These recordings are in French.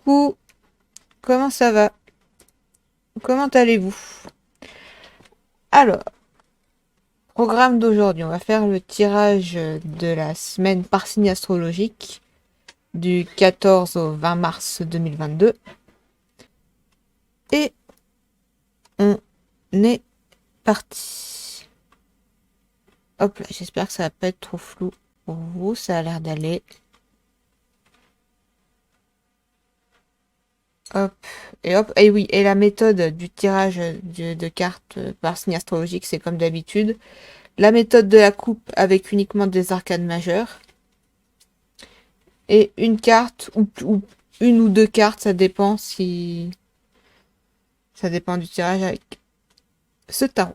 Coucou, comment ça va? Comment allez-vous? Alors, programme d'aujourd'hui, on va faire le tirage de la semaine par signe astrologique du 14 au 20 mars 2022. Et on est parti. Hop là, j'espère que ça va pas être trop flou pour vous, ça a l'air d'aller. Hop, et hop, et oui, et la méthode du tirage de cartes par signe astrologique, c'est comme d'habitude. La méthode de la coupe avec uniquement des arcanes majeures. Et une carte, ou une ou deux cartes, ça dépend si... Ça dépend du tirage avec ce tarot.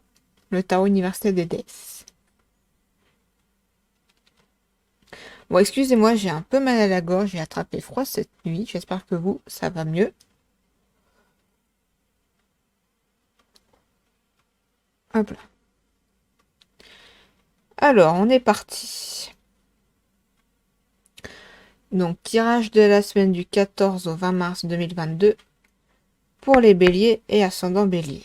Le tarot universel des déesses. Bon, excusez-moi, j'ai un peu mal à la gorge, j'ai attrapé froid cette nuit. J'espère que vous, ça va mieux. Hop là. Alors, on est parti. Donc, tirage de la semaine du 14 au 20 mars 2022 pour les béliers et ascendants béliers.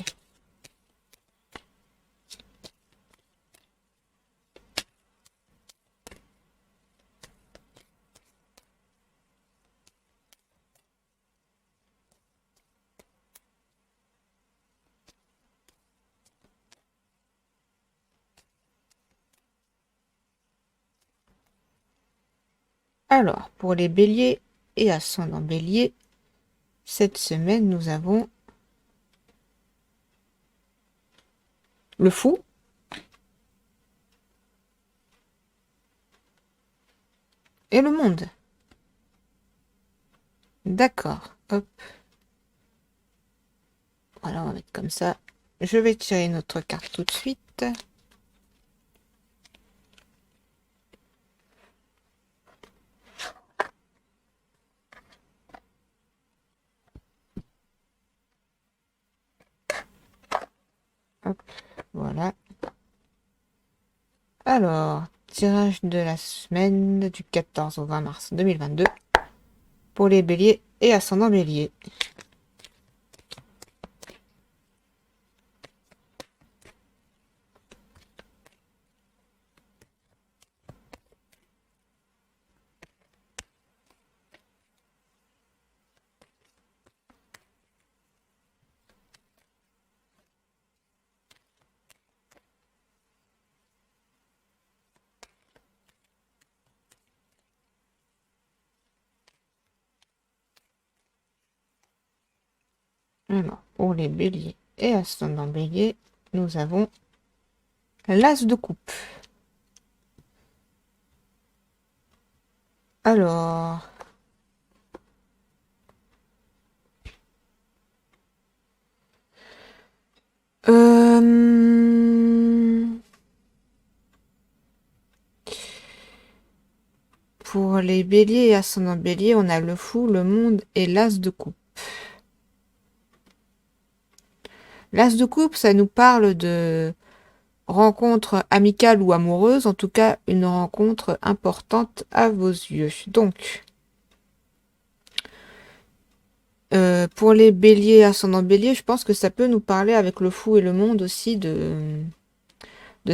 Alors, pour les béliers et ascendants béliers, cette semaine, nous avons le fou, et le monde. D'accord. Hop. Voilà, on va mettre comme ça. Je vais tirer une autre carte tout de suite. Hop, voilà. Alors, tirage de la semaine du 14 au 20 mars 2022 pour les béliers et ascendants béliers. Alors, pour les béliers et ascendants béliers, nous avons l'as de coupe. Alors, pour les béliers et ascendants béliers, on a le fou, le monde et l'as de coupe. L'as de coupe, ça nous parle de rencontre amicale ou amoureuse, en tout cas une rencontre importante à vos yeux. Donc, pour les béliers, ascendant bélier, je pense que ça peut nous parler avec le fou et le monde aussi de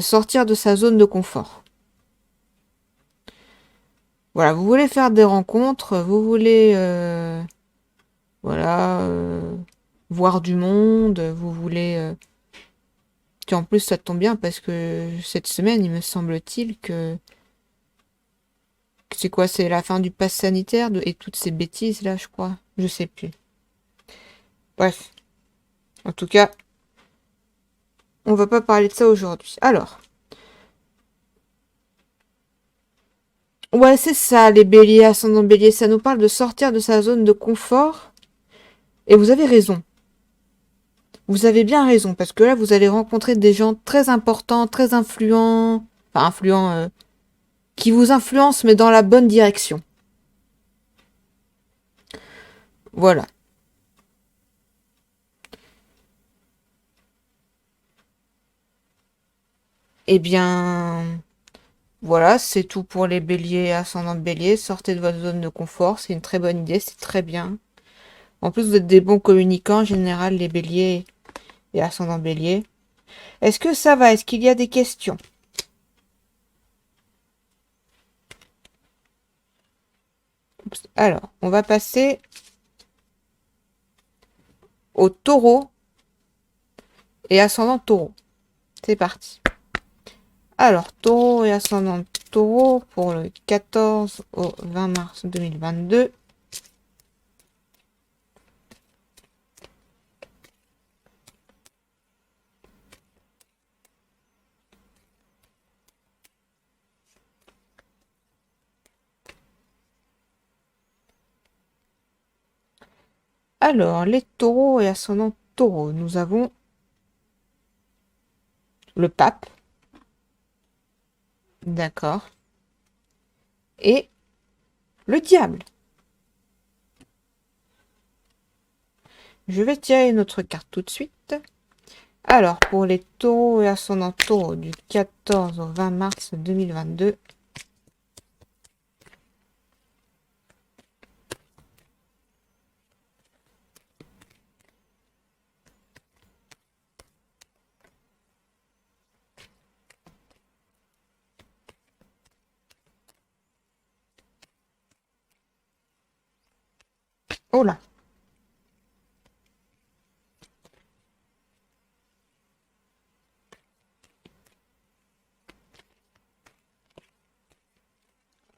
sortir de sa zone de confort. Voilà, vous voulez faire des rencontres, vous voulez voilà, voir du monde, vous voulez... Puis en plus, ça tombe bien parce que cette semaine, il me semble-t-il que c'est quoi? C'est la fin du pass sanitaire et toutes ces bêtises là, je crois. Je sais plus. Bref. En tout cas, on va pas parler de ça aujourd'hui. Alors. Ouais, c'est ça, les béliers, ascendant bélier. Ça nous parle de sortir de sa zone de confort. Et vous avez raison. Vous avez bien raison. Parce que là, vous allez rencontrer des gens très importants, très influents. Enfin, influents. Qui vous influencent, mais dans la bonne direction. Voilà. Eh bien, voilà, c'est tout pour les béliers, ascendant bélier. Sortez de votre zone de confort, c'est une très bonne idée, c'est très bien. En plus, vous êtes des bons communicants en général, les béliers et ascendant bélier. Est-ce que ça va? Est-ce qu'il y a des questions? Oups. Alors, on va passer au taureau et ascendant taureau. C'est parti. Alors, taureau et ascendant taureau pour le 14 au 20 mars 2022. Alors, les taureaux et ascendant taureau, nous avons le pape. D'accord. Et le diable. Je vais tirer notre carte tout de suite. Alors, pour les taureaux et ascendant taureau du 14 au 20 mars 2022. Oh là.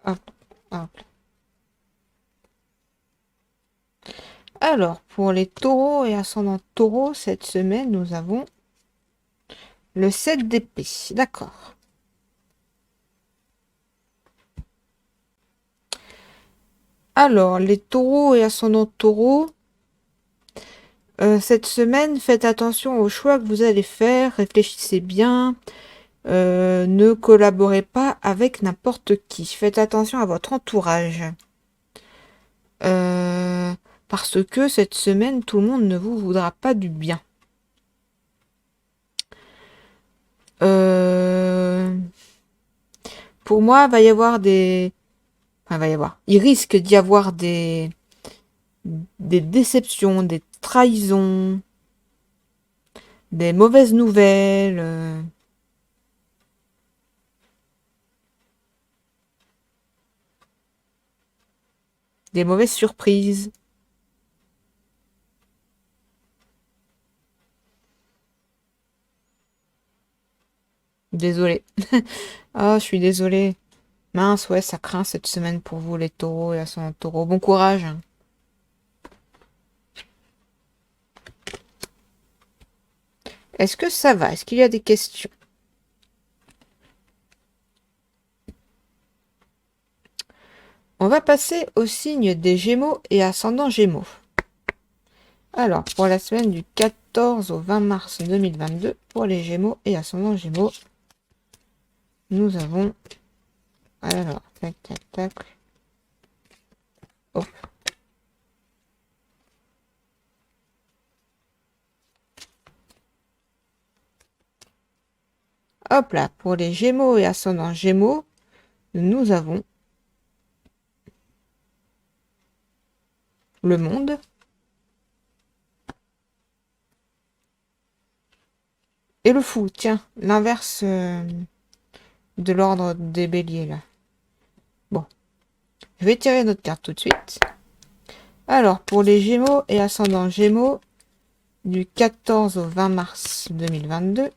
Hop, hop. Alors, pour les taureaux et ascendant taureau, cette semaine, nous avons le 7 d'épée. D'accord. Alors, les taureaux et ascendant taureau, cette semaine, faites attention aux choix que vous allez faire, réfléchissez bien, ne collaborez pas avec n'importe qui, faites attention à votre entourage. Euh, Parce que cette semaine, tout le monde ne vous voudra pas du bien. Pour moi, va y avoir des... Enfin, va y avoir... Il risque d'y avoir des déceptions, des trahisons, des mauvaises nouvelles. Des mauvaises surprises. Désolée. Ah, je suis désolée. Mince, ouais, ça craint cette semaine pour vous, les taureaux et ascendant taureau. Bon courage. Est-ce que ça va? Est-ce qu'il y a des questions? On va passer au signe des Gémeaux et ascendant Gémeaux. Alors, pour la semaine du 14 au 20 mars 2022, pour les Gémeaux et ascendant Gémeaux, nous avons... Alors, tac, tac, tac. Hop. Hop là, pour les Gémeaux et ascendant Gémeaux, nous avons le monde. Et le fou, tiens, l'inverse de l'ordre des béliers là. Bon, je vais tirer notre carte tout de suite. Alors, pour les Gémeaux et ascendant Gémeaux, du 14 au 20 mars 2022.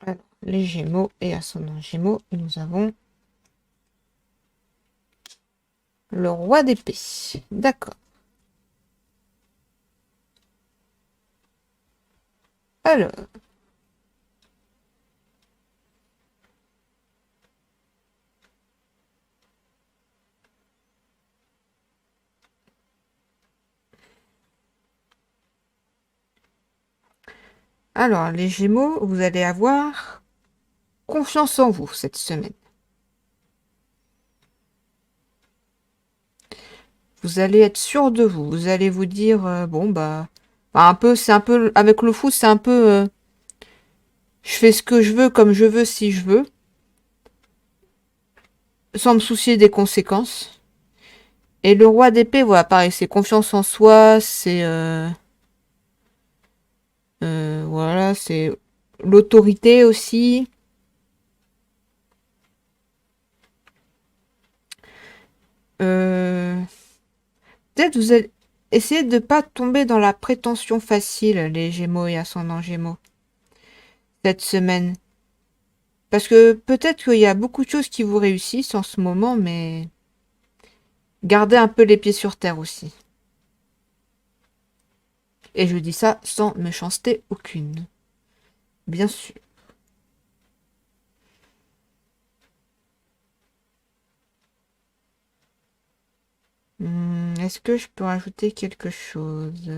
Alors, les Gémeaux et ascendant Gémeaux, nous avons le roi d'épée. D'accord. Alors, les Gémeaux, vous allez avoir confiance en vous cette semaine. Vous allez être sûr de vous. Vous allez vous dire, bon, bah, c'est un peu, avec le fou, c'est un peu, je fais ce que je veux, comme je veux, si je veux, sans me soucier des conséquences. Et le roi d'épée, voilà, pareil, c'est confiance en soi, c'est, voilà, c'est l'autorité aussi. Euh, Peut-être vous allez essayer de ne pas tomber dans la prétention facile, les Gémeaux et ascendants Gémeaux, cette semaine. Parce que peut-être qu'il y a beaucoup de choses qui vous réussissent en ce moment, mais gardez un peu les pieds sur terre aussi. Et je dis ça sans méchanceté aucune. Bien sûr. Est-ce que je peux rajouter quelque chose?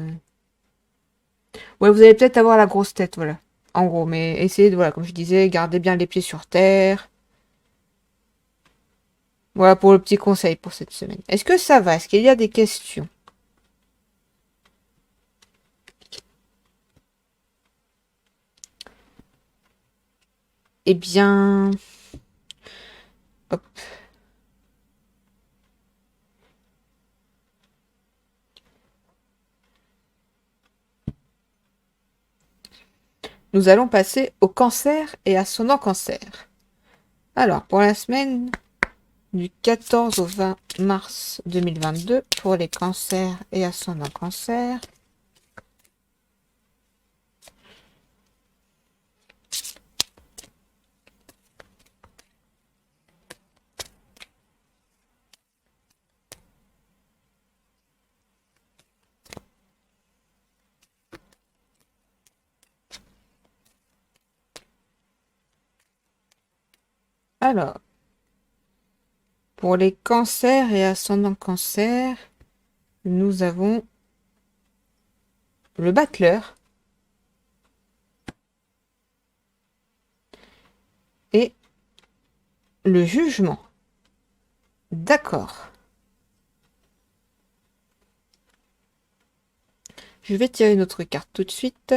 Ouais, vous allez peut-être avoir la grosse tête, voilà. En gros, mais essayez de, voilà, comme je disais, garder bien les pieds sur terre. Voilà pour le petit conseil pour cette semaine. Est-ce que ça va? Est-ce qu'il y a des questions? Eh bien... Hop. Nous allons passer au cancer et ascendant cancer. Alors, pour la semaine du 14 au 20 mars 2022, pour les cancers et ascendant cancer. Alors, pour les cancers et ascendant cancer, nous avons le battleur et le jugement. D'accord. Je vais tirer une autre carte tout de suite.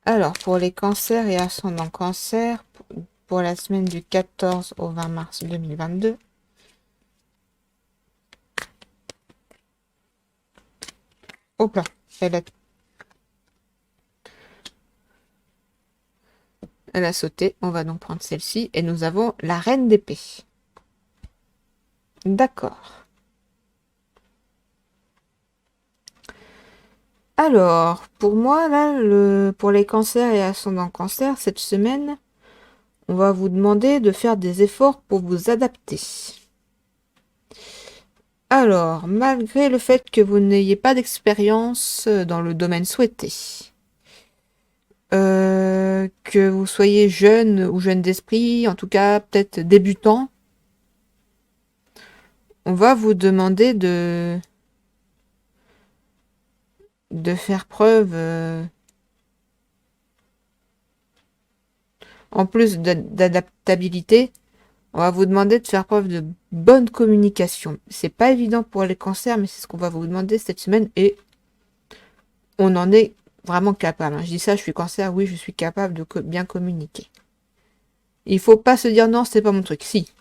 Alors, pour les cancers et ascendant cancer, pour la semaine du 14 au 20 mars 2022. Hop là, elle a sauté. On va donc prendre celle-ci. Et nous avons la reine d'épée. D'accord. Alors, pour moi, là, pour les cancers et ascendant cancer, cette semaine, on va vous demander de faire des efforts pour vous adapter. Alors, malgré le fait que vous n'ayez pas d'expérience dans le domaine souhaité, que vous soyez jeune ou jeune d'esprit, en tout cas peut-être débutant, on va vous demander de faire preuve, en plus d'adaptabilité, on va vous demander de faire preuve de bonne communication. C'est pas évident pour les cancers, mais c'est ce qu'on va vous demander cette semaine et on en est vraiment capable. Je dis ça, je suis cancer, oui, je suis capable de bien communiquer. Il faut pas se dire non, c'est pas mon truc. Si.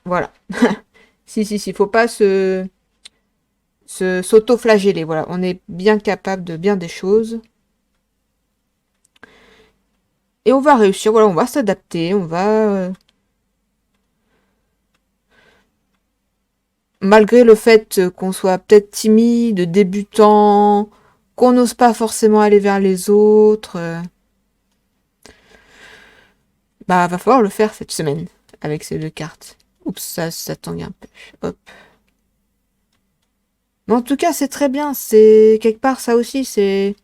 Voilà. Si, faut pas s'auto-flageller. Voilà, on est bien capable de bien des choses. Et on va réussir, voilà, on va s'adapter, on va... malgré le fait qu'on soit peut-être timide, débutant, qu'on n'ose pas forcément aller vers les autres, bah va falloir le faire cette semaine avec ces deux cartes. Oups, ça tangue un peu. Hop. Mais en tout cas, c'est très bien. C'est quelque part ça aussi. C'est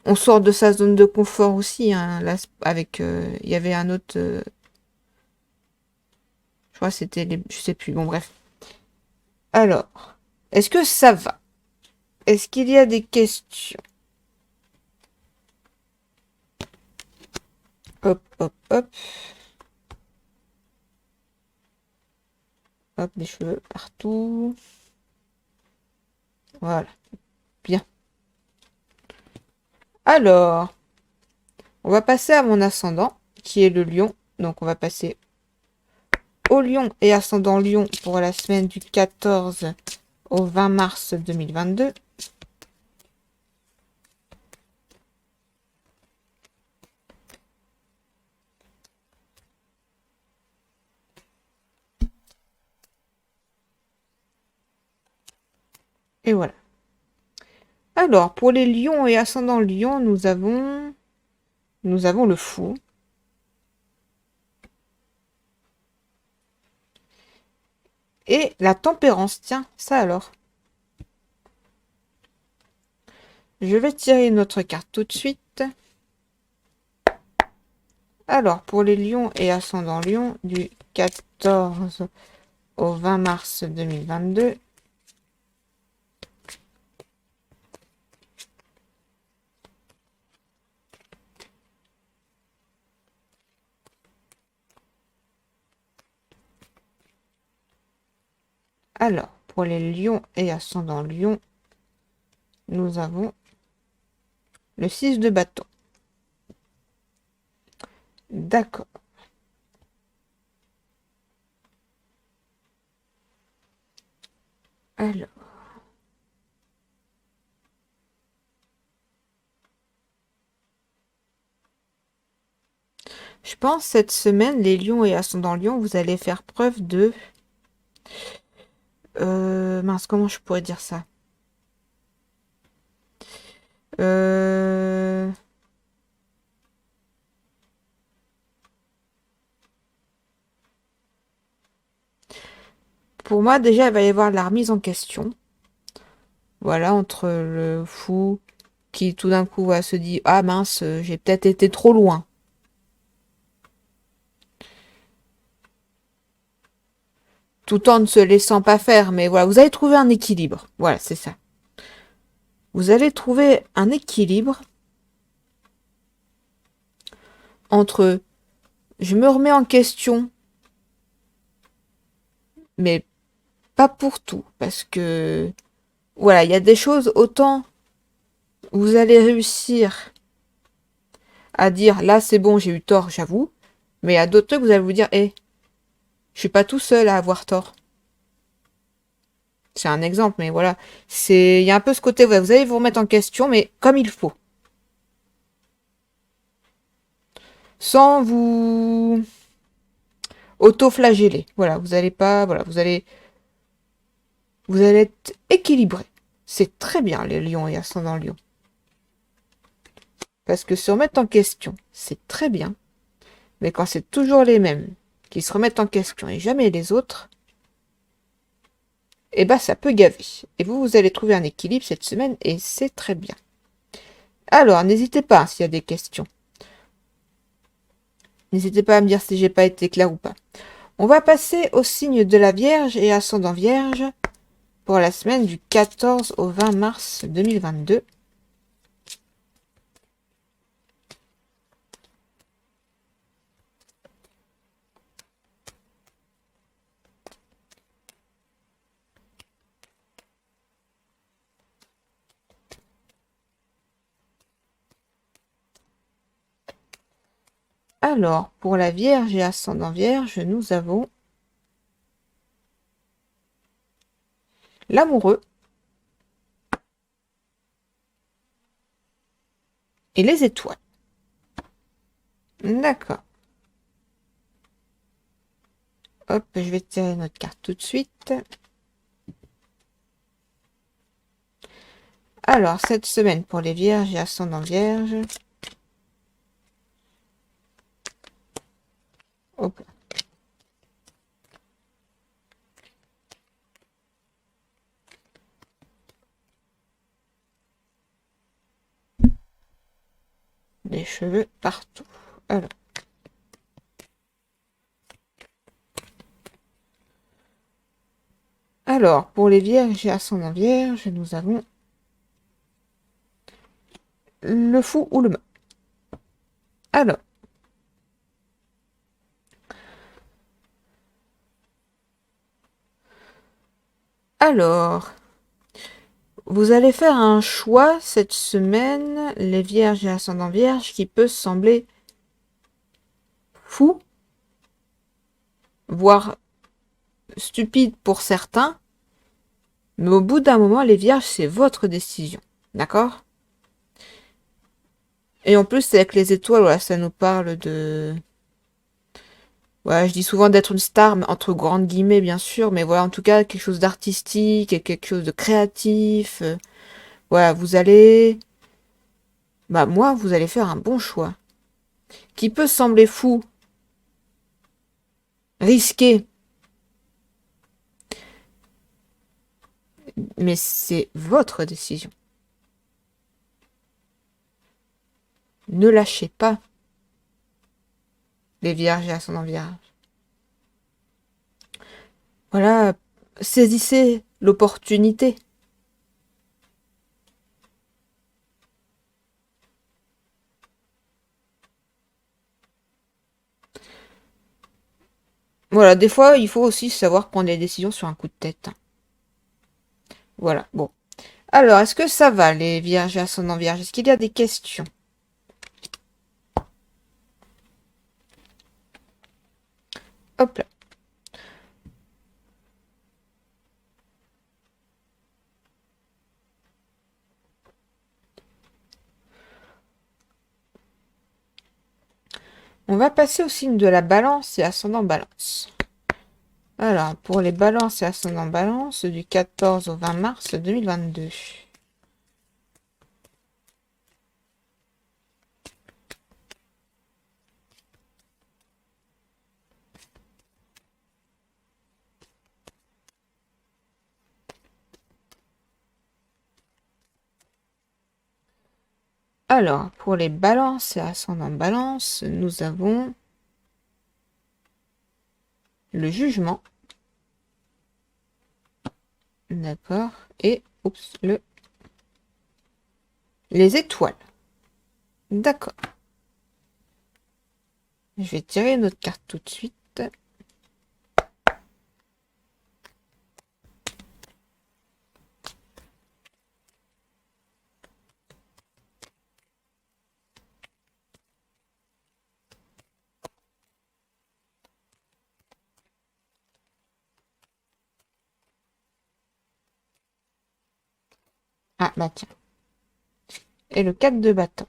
on sort de sa zone de confort aussi. Hein, là, avec il y avait un autre. Je crois que c'était je sais plus. Bon bref. Alors, est-ce que ça va? Est-ce qu'il y a des questions? Hop, hop, hop. Hop, des cheveux partout. Voilà. Bien. Alors, on va passer à mon ascendant, qui est le lion. Donc, on va passer au lion et ascendant lion pour la semaine du 14 au 20 mars 2022. Et voilà. Alors, pour les lions et ascendant lion, nous avons le fou. Et la tempérance. Tiens, ça alors. Je vais tirer notre carte tout de suite. Alors, pour les lions et ascendant lion, du 14 au 20 mars 2022. Alors, pour les lions et ascendant lion, nous avons le 6 de bâton. D'accord. Alors. Je pense cette semaine, les lions et ascendant lion, vous allez faire preuve de... mince, comment je pourrais dire ça? Euh... Pour moi, déjà, il va y avoir la remise en question. Voilà, entre le fou qui tout d'un coup va se dire, ah mince, j'ai peut-être été trop loin. Tout en ne se laissant pas faire, mais voilà, vous allez trouver un équilibre. Voilà, c'est ça. Vous allez trouver un équilibre entre je me remets en question, mais pas pour tout, parce que voilà, il y a des choses, autant vous allez réussir à dire là c'est bon, j'ai eu tort, j'avoue, mais à d'autres trucs, vous allez vous dire, hé, je suis pas tout seul à avoir tort. C'est un exemple, mais voilà, il y a un peu ce côté, ouais, vous allez vous remettre en question, mais comme il faut. Sans vous auto-flageller. Voilà, vous allez pas, voilà, vous allez être équilibré. C'est très bien, les lions et ascendant lion. Parce que se remettre en question, c'est très bien. Mais quand c'est toujours les mêmes qui se remettent en question et jamais les autres, eh ben ça peut gaver. Et vous allez trouver un équilibre cette semaine et c'est très bien. Alors, n'hésitez pas s'il y a des questions. N'hésitez pas à me dire si j'ai pas été clair ou pas. On va passer au signe de la Vierge et ascendant Vierge pour la semaine du 14 au 20 mars 2022. Alors, pour la Vierge et ascendant Vierge, nous avons l'amoureux et les étoiles. D'accord. Hop, je vais tirer notre carte tout de suite. Alors, cette semaine pour les Vierges et ascendant Vierge. Hop. Les cheveux partout. Alors, pour les Vierges et ascendant Vierge, nous avons le fou ou le mât. Alors, Alors, vous allez faire un choix cette semaine, les vierges et ascendants vierges, qui peut sembler fou, voire stupide pour certains, mais au bout d'un moment, les vierges, c'est votre décision. D'accord? Et en plus, avec les étoiles, voilà, ça nous parle de... Voilà, je dis souvent d'être une star, mais entre grandes guillemets, bien sûr, mais voilà, en tout cas, quelque chose d'artistique, et quelque chose de créatif. Voilà, vous allez... Bah, moi, vous allez faire un bon choix. Qui peut sembler fou, risqué, mais c'est votre décision. Ne lâchez pas les vierges et ascendants vierges. Voilà, saisissez l'opportunité. Voilà, des fois, il faut aussi savoir prendre des décisions sur un coup de tête. Voilà, bon. Alors, est-ce que ça va, les vierges et ascendants vierges? Est-ce qu'il y a des questions? Hop là. On va passer au signe de la balance et ascendant balance. Alors, pour les balances et ascendant balance, du 14 au 20 mars 2022. Alors, pour les balances et ascendant balance, nous avons le jugement. D'accord. Et, oups, les étoiles. D'accord. Je vais tirer une autre carte tout de suite. Ah, bah tiens. Et le 4 de bâton.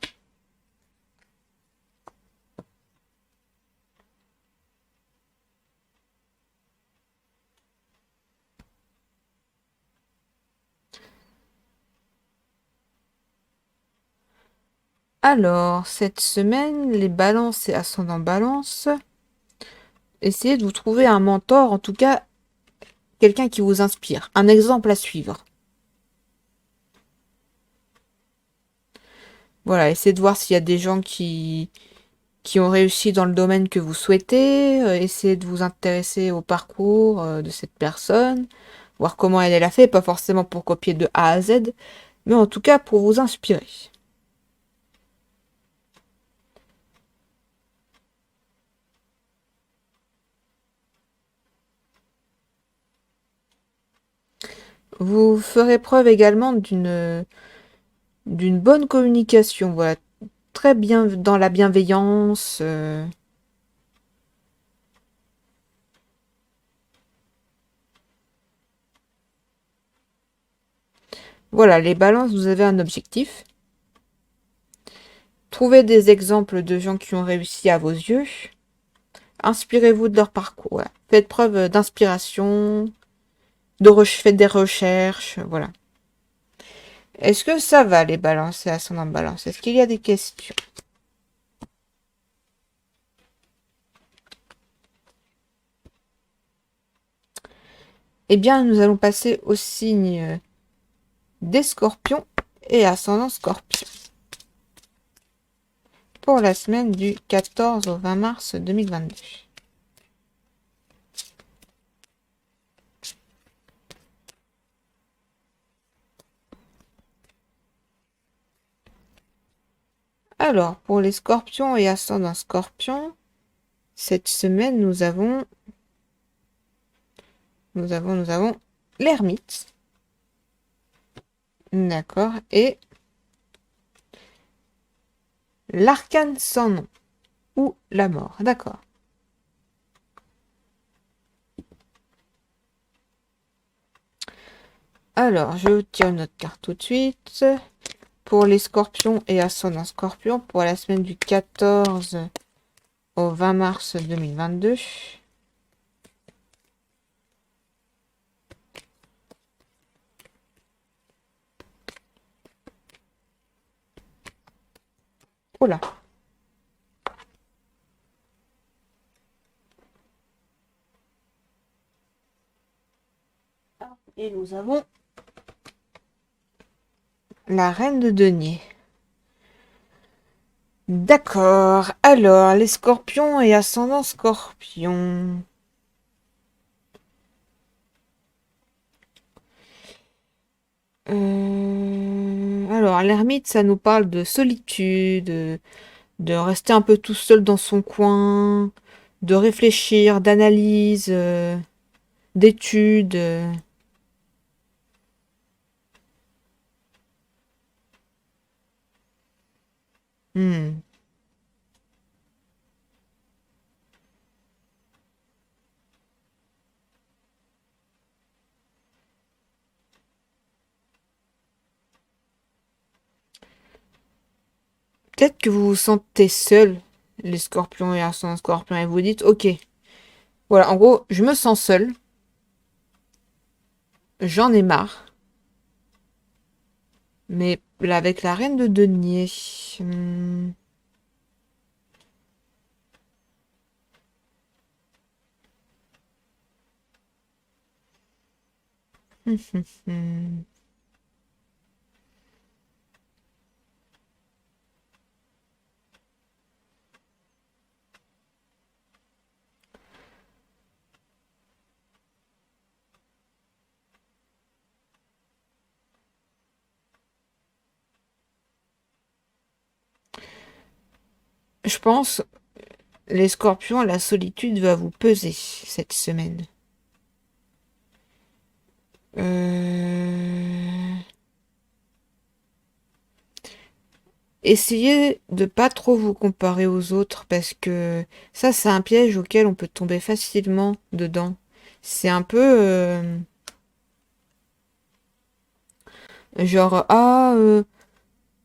Alors, cette semaine, les balances et ascendant balance, essayez de vous trouver un mentor, en tout cas, quelqu'un qui vous inspire, un exemple à suivre. Voilà, essayez de voir s'il y a des gens qui ont réussi dans le domaine que vous souhaitez, essayez de vous intéresser au parcours de cette personne, voir comment elle l'a fait, pas forcément pour copier de A à Z, mais en tout cas pour vous inspirer. Vous ferez preuve également d'une bonne communication, voilà, très bien dans la bienveillance. Voilà, les balances, vous avez un objectif. Trouvez des exemples de gens qui ont réussi à vos yeux. Inspirez-vous de leur parcours. Voilà. Faites preuve d'inspiration, faites des recherches, voilà. Est-ce que ça va, les balances et ascendant balance? Est-ce qu'il y a des questions? Eh bien, nous allons passer au signe des scorpions et ascendant scorpion. Pour la semaine du 14 au 20 mars 2022. Alors, pour les scorpions et ascendant scorpion, cette semaine, nous avons l'ermite. D'accord. Et l'arcane sans nom. Ou la mort. D'accord. Alors, je tire une autre carte tout de suite. Pour les scorpions et ascendant scorpion, pour la semaine du 14 au 20 mars 2022. Oula. Et nous avons la reine de denier. D'accord. Alors, les scorpions et ascendant scorpion. Alors, l'ermite, ça nous parle de solitude, de rester un peu tout seul dans son coin, de réfléchir, d'analyse, d'études. Hmm. Peut-être que vous vous sentez seul, les scorpions et ascendant scorpion, et vous dites, ok, voilà, en gros, je me sens seul, j'en ai marre, mais là, avec la reine de denier, hmm. Je pense, les scorpions, la solitude va vous peser cette semaine. Euh... Essayez de pas trop vous comparer aux autres parce que ça, c'est un piège auquel on peut tomber facilement dedans. C'est un peu genre,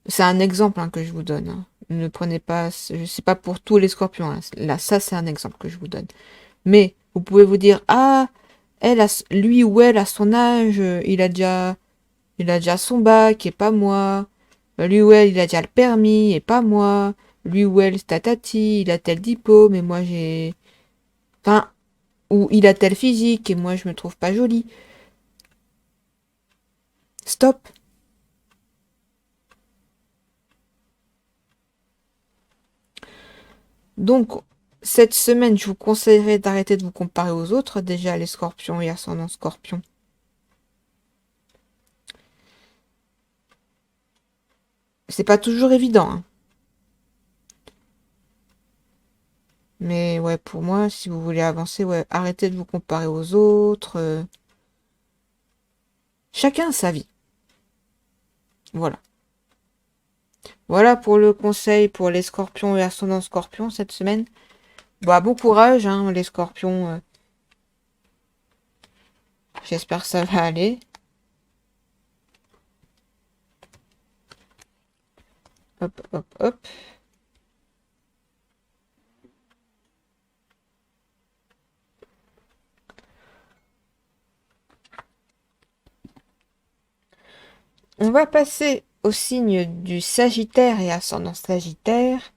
c'est un exemple hein, que je vous donne. Hein. Ne prenez pas, je sais pas pour tous les scorpions. Hein. Là, ça, c'est un exemple que je vous donne. Mais vous pouvez vous dire, ah, lui ou elle, à son âge, il a déjà son bac et pas moi. Lui ou elle, il a déjà le permis et pas moi. Lui ou elle, tatati, il a tel diplôme et moi j'ai... Enfin, ou il a tel physique et moi je me trouve pas jolie. Stop. Donc, cette semaine, je vous conseillerais d'arrêter de vous comparer aux autres, déjà les scorpions et ascendant scorpion. C'est pas toujours évident, hein. Mais ouais, pour moi, si vous voulez avancer, ouais, arrêtez de vous comparer aux autres. Chacun a sa vie. Voilà. Voilà pour le conseil pour les scorpions et ascendant scorpion cette semaine. Bah, bon courage, hein, les scorpions. J'espère que ça va aller. Hop, hop, hop. On va passer au signe du Sagittaire et ascendant Sagittaire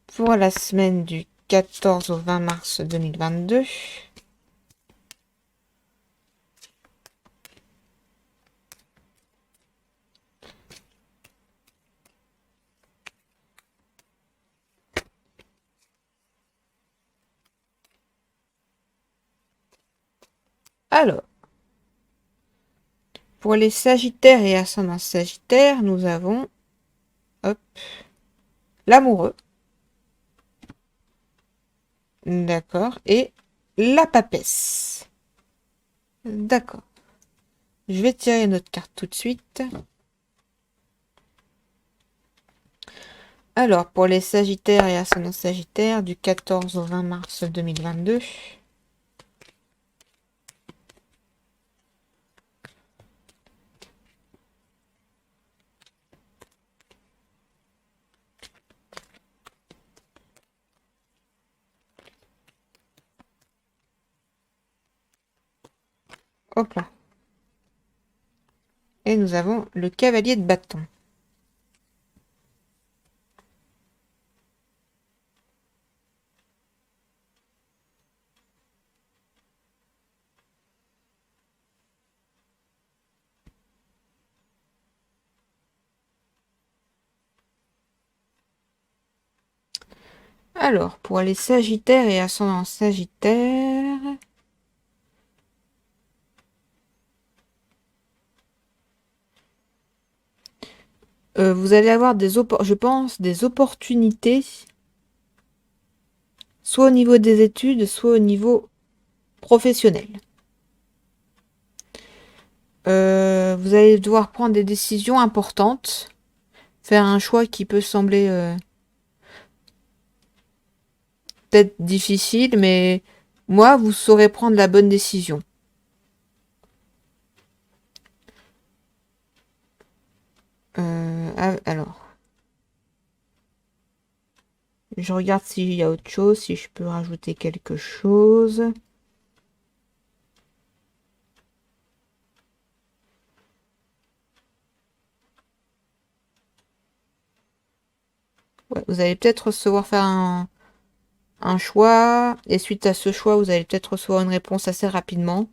pour la semaine du 14 au 20 mars 2022. Alors, pour les Sagittaires et ascendant Sagittaire, nous avons hop, l'amoureux. D'accord. Et la papesse. D'accord. Je vais tirer notre carte tout de suite. Alors, pour les Sagittaires et ascendants Sagittaires, du 14 au 20 mars 2022. Hop là. Et nous avons le cavalier de bâton. Alors, pour les Sagittaires et ascendants Sagittaires, vous allez avoir je pense, des opportunités, soit au niveau des études, soit au niveau professionnel. Vous allez devoir prendre des décisions importantes, faire un choix qui peut sembler peut-être difficile, mais moi, vous saurez prendre la bonne décision. Alors, je regarde s'il y a autre chose, si je peux rajouter quelque chose. Ouais, vous allez peut-être recevoir faire un choix, et suite à ce choix, vous allez peut-être recevoir une réponse assez rapidement.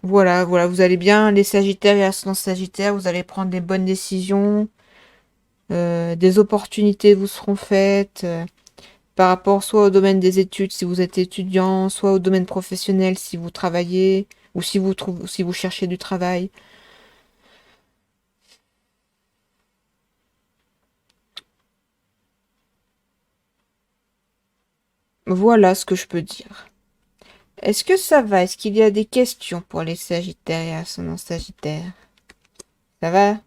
Voilà, voilà, vous allez bien, les Sagittaires et ascendants Sagittaires, vous allez prendre des bonnes décisions, des opportunités vous seront faites par rapport soit au domaine des études si vous êtes étudiant, soit au domaine professionnel si vous travaillez ou si vous cherchez du travail. Voilà ce que je peux dire. Est-ce que ça va? Est-ce qu'il y a des questions pour les Sagittaires et ascendants Sagittaires? Ça va?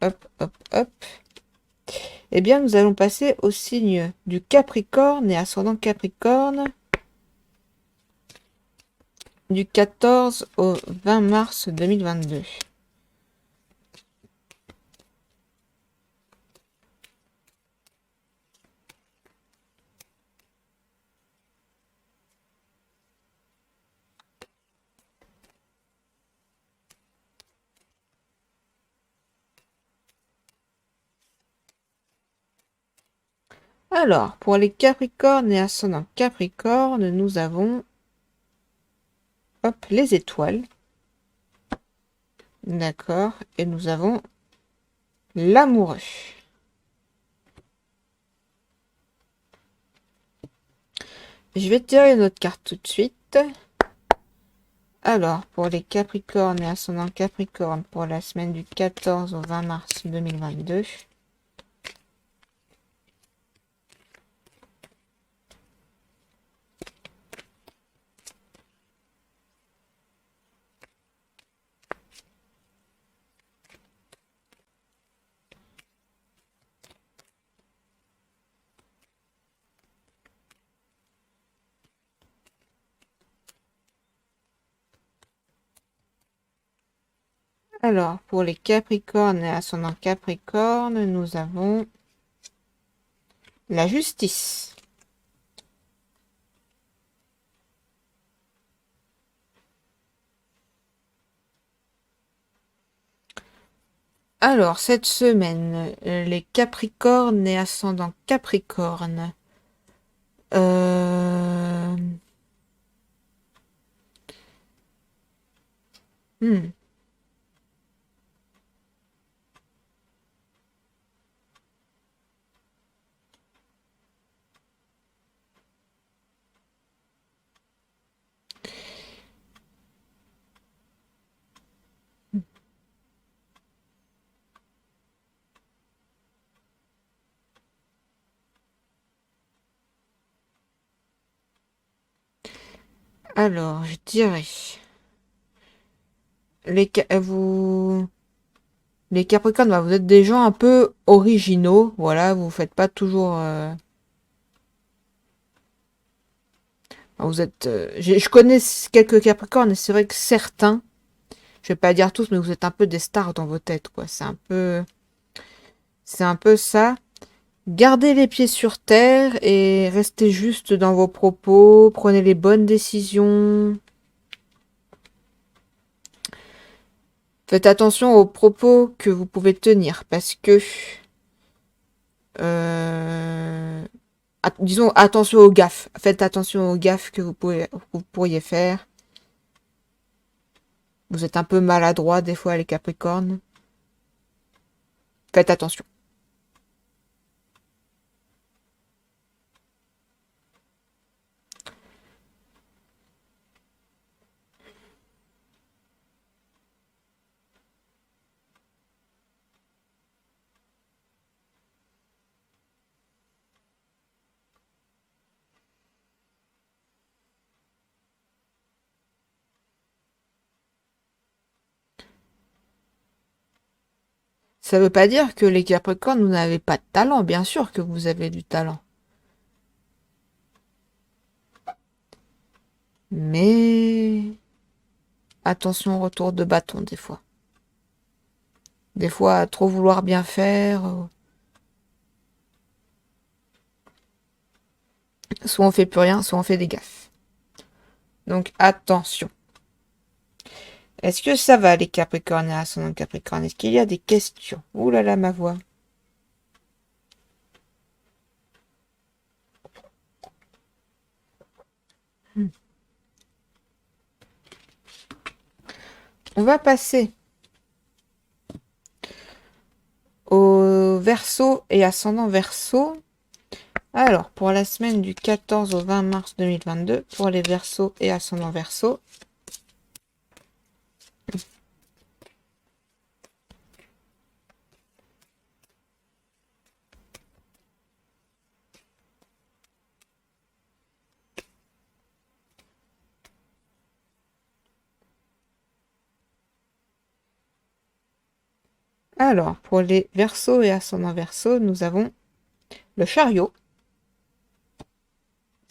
Hop, hop, hop. Eh bien, nous allons passer au signe du Capricorne et ascendant Capricorne du 14 au 20 mars 2022. Alors, pour les Capricornes et ascendant Capricorne, nous avons hop, les étoiles. D'accord. Et nous avons l'amoureux. Je vais tirer notre carte tout de suite. Alors, pour les Capricornes et ascendant Capricorne pour la semaine du 14 au 20 mars 2022. Alors, pour les Capricornes et ascendant Capricorne, nous avons la justice. Alors, cette semaine, les Capricornes et ascendant Capricorne. Euh... hmm. Alors, je dirais... Les Capricornes, bah, vous êtes des gens un peu originaux. Voilà, vous faites pas toujours... Vous êtes... je connais quelques Capricornes et c'est vrai que certains, je vais pas dire tous, mais vous êtes un peu des stars dans vos têtes, quoi. C'est un peu ça. Gardez les pieds sur terre et restez juste dans vos propos. Prenez les bonnes décisions. Faites attention aux propos que vous pouvez tenir parce que, euh, disons, attention aux gaffes. Faites attention aux gaffes que vous pourriez faire. Vous êtes un peu maladroit des fois, les Capricornes. Faites attention. Ça veut pas dire que les Capricornes, vous n'avez pas de talent. Bien sûr que vous avez du talent. Mais attention au retour de bâton des fois. Des fois, à trop vouloir bien faire. Soit on fait plus rien, soit on fait des gaffes. Donc attention. Est-ce que ça va les Capricornes et ascendant Capricorne? Est-ce qu'il y a des questions? Ouh là là, ma voix. On va passer au Verseau et ascendant Verseau. Alors, pour la semaine du 14 au 20 mars 2022, pour les Verseaux et ascendant Verseau. Alors, pour les Verseaux et ascendant Verseau, nous avons le chariot.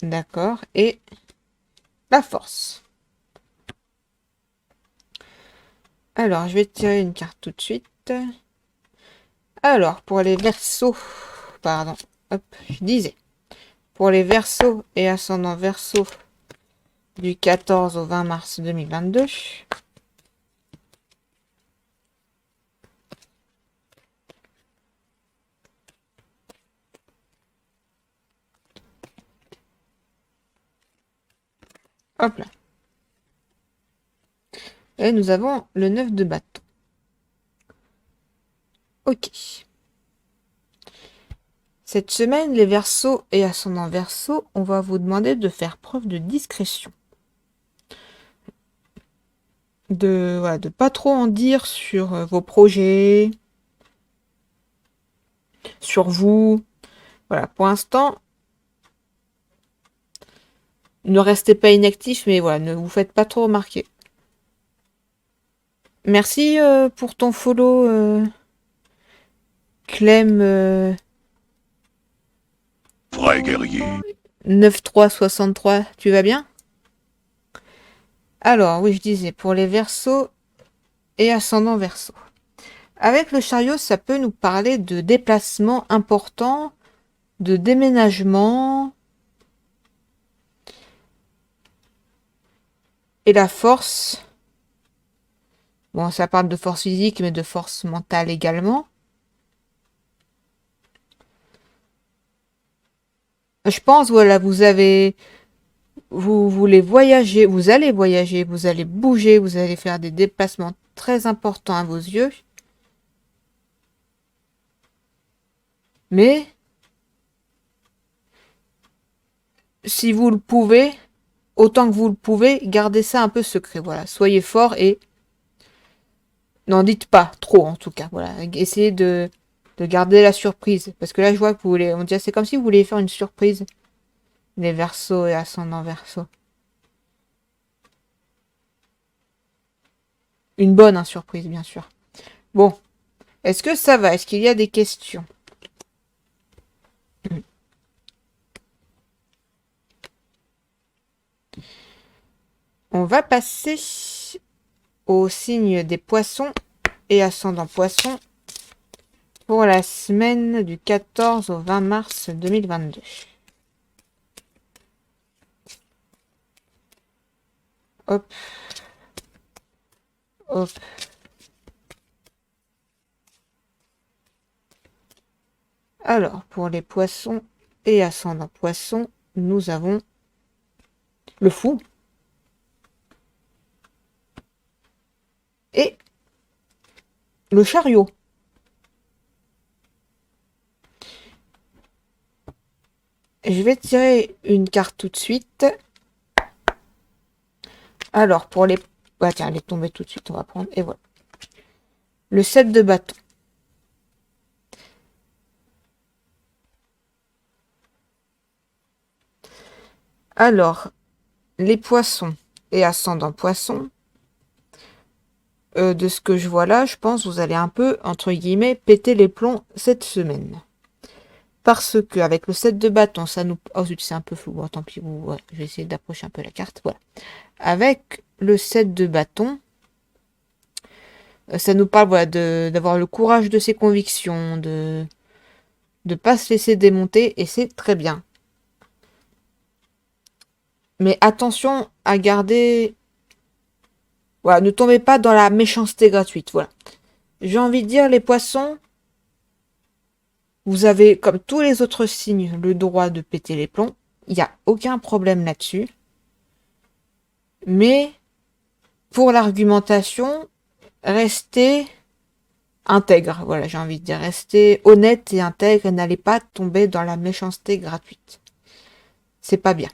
D'accord. Et la force. Alors, je vais tirer une carte tout de suite. Alors, pour les Verseaux, pardon, hop, je disais, pour les Verseaux et ascendant Verseau du 14 au 20 mars 2022, hop là. Et nous avons le 9 de bâton. Ok. Cette semaine, les Verseaux et ascendant Verseau, on va vous demander de faire preuve de discrétion. De pas trop en dire sur vos projets, sur vous. Voilà, pour l'instant, ne restez pas inactif, mais voilà, ne vous faites pas trop remarquer. Merci pour ton follow, Clem Vrai guerrier. 9363. Tu vas bien? Alors, oui, je disais, pour les Verseaux et ascendant Verseau. Avec le chariot, ça peut nous parler de déplacements importants, de déménagement. Et la force, bon, ça parle de force physique, mais de force mentale également. Je pense, voilà, vous voulez voyager, vous allez voyager, vous allez bouger, vous allez faire des déplacements très importants à vos yeux. Mais, si vous le pouvez, autant que vous le pouvez, gardez ça un peu secret, voilà. Soyez fort et n'en dites pas trop, en tout cas, voilà. Essayez de garder la surprise. Parce que là, je vois que vous voulez, on dirait, c'est comme si vous vouliez faire une surprise. Les Verseaux et ascendant Verseau. Une bonne surprise, bien sûr. Bon, est-ce que ça va? Est-ce qu'il y a des questions? On va passer au signe des poissons et ascendant poisson pour la semaine du 14 au 20 mars 2022. Hop. Hop. Alors, pour les poissons et ascendant poisson, nous avons le fou et le chariot. Je vais tirer une carte tout de suite. Alors, pour les... Ah, tiens, elle est tombée tout de suite, on va prendre. Et voilà. Le 7 de bâton. Alors, les poissons et ascendant poisson, de ce que je vois là, je pense que vous allez un peu, entre guillemets, péter les plombs cette semaine. Parce que avec le 7 de bâton, ça nous... Oh zut, c'est un peu flou. Bon, tant pis, ouais, je vais essayer d'approcher un peu la carte. Voilà. Avec le 7 de bâton, ça nous parle voilà, d'avoir le courage de ses convictions, de ne pas se laisser démonter, et c'est très bien. Mais attention à garder... Voilà, ne tombez pas dans la méchanceté gratuite. Voilà. J'ai envie de dire, les poissons, vous avez, comme tous les autres signes, le droit de péter les plombs. Il n'y a aucun problème là-dessus. Mais, pour l'argumentation, restez intègre. Voilà, j'ai envie de dire, restez honnête et intègre et n'allez pas tomber dans la méchanceté gratuite. C'est pas bien.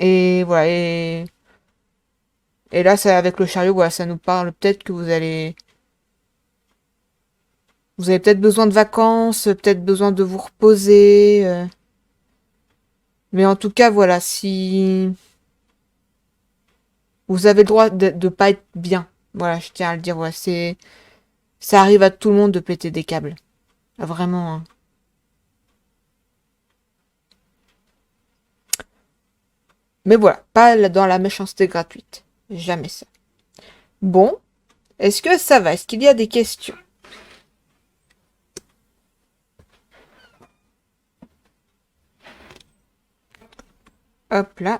Et voilà, et là, ça, avec le chariot, voilà, ça nous parle peut-être que vous avez peut-être besoin de vacances, peut-être besoin de vous reposer. Mais en tout cas, voilà, si vous avez le droit de pas être bien. Voilà, je tiens à le dire, ouais, ça arrive à tout le monde de péter des câbles. Vraiment, hein. Mais voilà, pas dans la méchanceté gratuite. Jamais ça. Bon, est-ce que ça va? Est-ce qu'il y a des questions? Hop là.